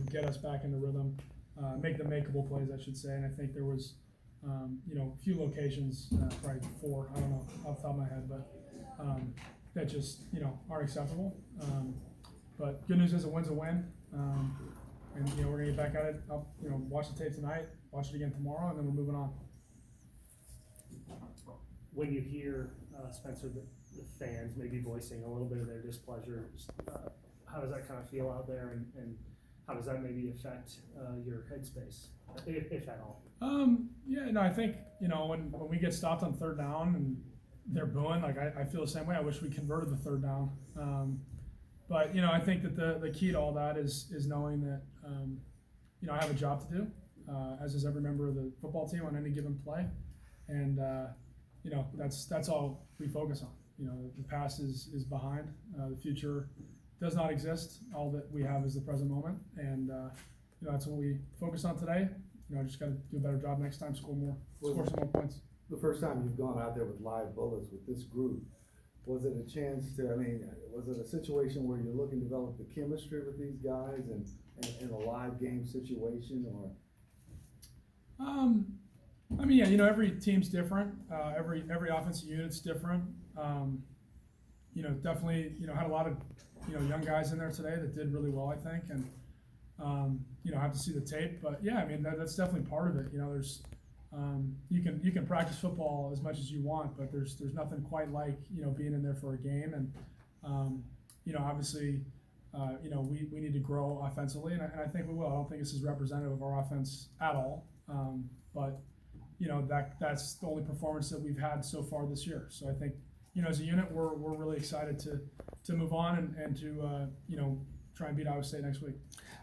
get us back into rhythm, make the makeable plays, I should say. And I think there was, a few locations, probably 4, I don't know off the top of my head, but that just, aren't acceptable. But good news is a win's a win. And, we're going to get back at it. I'll, watch the tape tonight, watch it again tomorrow, and then we're moving on. When you hear, Spencer, the fans maybe voicing a little bit of their displeasure, how does that kind of feel out there, and how does that maybe affect your headspace, if at all? I think, when we get stopped on third down and they're booing, like I feel the same way. I wish we converted the third down. But I think that the key to all that is knowing that, I have a job to do, as is every member of the football team on any given play. And, that's all we focus on. The past is behind. The future does not exist. All that we have is the present moment. And, that's what we focus on today. Just got to do a better job next time, score some more points. The first time you've gone out there with live bullets with this group, was it a chance to, was it a situation where you're looking to develop the chemistry with these guys and in a live game situation, or? Every team's different. Every offensive unit's different. Definitely, had a lot of, young guys in there today that did really well, I think, and, have to see the tape, but yeah, that's definitely part of it. There's, you can practice football as much as you want, but there's nothing quite like, being in there for a game. And, obviously, we need to grow offensively, and I think we will. I don't think this is representative of our offense at all. But, that's the only performance that we've had so far this year. So I think, as a unit, we're really excited to move on and to, try and beat Iowa State next week.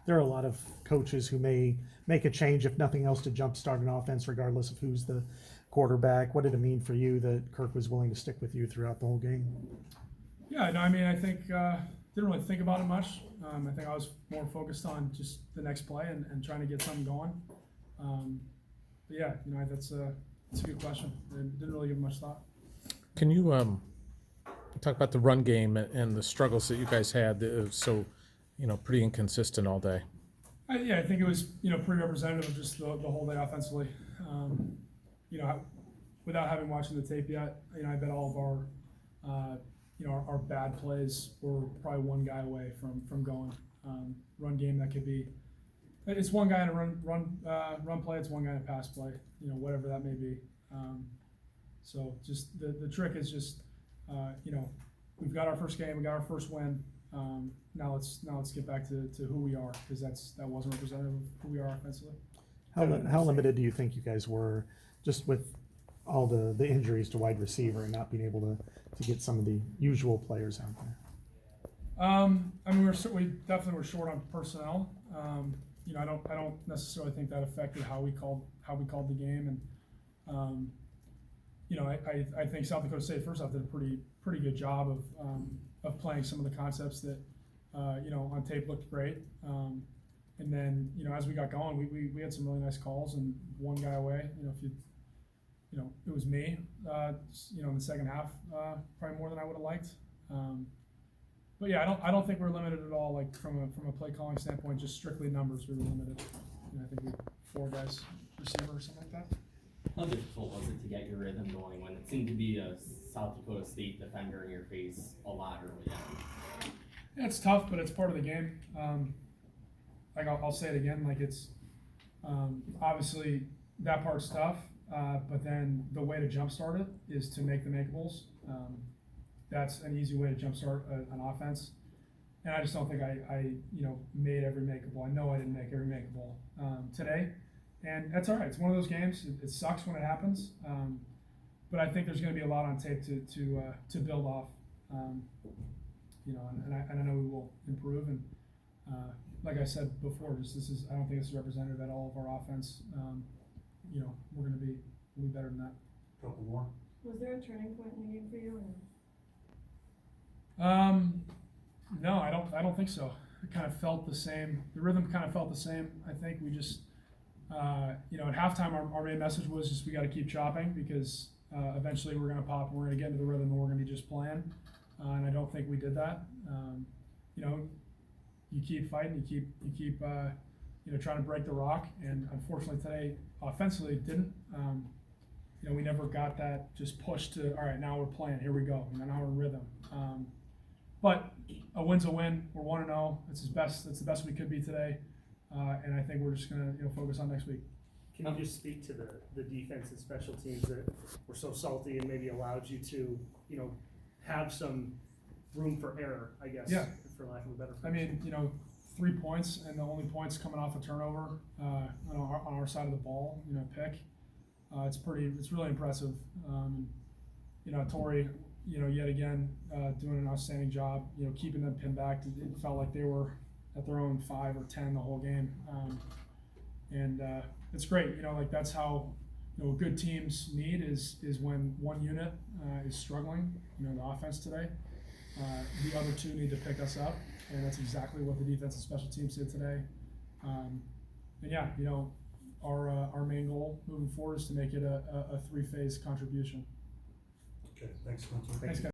There are a lot of coaches who may make a change, if nothing else, to jumpstart an offense, regardless of who's the quarterback. What did it mean for you that Kirk was willing to stick with you throughout the whole game? Yeah, I think didn't really think about it much. I think I was more focused on just the next play and trying to get something going. But yeah, that's a good question. I didn't really give much thought. Can you talk about the run game and the struggles that you guys had? So, pretty inconsistent all day. I think it was, pretty representative of just the whole day offensively. Without having watching the tape yet, I bet all of our bad plays were probably one guy away from going. Run game, that could be, it's one guy in a run play, it's one guy in a pass play, whatever that may be. So just the trick is just, we've got our first game, we got our first win. Now let's get back to who we are, because that wasn't representative of who we are offensively. How limited do you think you guys were, just with all the injuries to wide receiver and not being able to get some of the usual players out there? We definitely were short on personnel. I don't necessarily think that affected how we called the game, and I think South Dakota State first off did a pretty good job of playing some of the concepts that on tape looked great. And then as we got going, we had some really nice calls and one guy away. It was me. In the second half, probably more than I would have liked. But yeah, I don't think we're limited at all. Like from a play calling standpoint, just strictly numbers, we were limited. I think we had 4 guys receiver or something like that. How difficult was it to get your rhythm going when it seemed to be a South Dakota State defender in your face a lot early on? Yeah, it's tough, but it's part of the game. I'll say it again, it's obviously that part's tough, but then the way to jumpstart it is to make the makeables. That's an easy way to jumpstart an offense, and I just don't think I made every makeable. I know I didn't make every makeable today. And that's all right. It's one of those games. It sucks when it happens, but I think there's going to be a lot on tape to build off. And I know we will improve. And like I said before, I don't think this is representative at all of our offense. We'll be better than that. Couple more. Was there a turning point in the game for you? No, I don't think so. It kind of felt the same. The rhythm kind of felt the same. I think we just. At halftime, our main message was just we got to keep chopping, because eventually we're going to pop and we're going to get into the rhythm and we're going to be just playing. And I don't think we did that. You you keep fighting, you keep trying to break the rock. And unfortunately today, offensively, it didn't. We never got that just push to, all right, now we're playing, here we go, now we're in rhythm. But a win's a win. We're 1-0. It's the best we could be today. And I think we're just gonna focus on next week. Can you just speak to the defense and special teams that were so salty and maybe allowed you to, have some room for error, I guess, Yeah. for lack of a better phrase? I mean, 3 points and the only points coming off a turnover on our side of the ball, pick. It's really impressive. Torrey, yet again, doing an outstanding job, keeping them pinned back. It felt like they were at their own 5 or 10 the whole game. And it's great, that's how, good teams need is when one unit is struggling, the offense today. The other two need to pick us up, and that's exactly what the defense and special teams did today. And yeah, our main goal moving forward is to make it a 3-phase contribution. Okay, thanks, Spencer. Thanks, guys.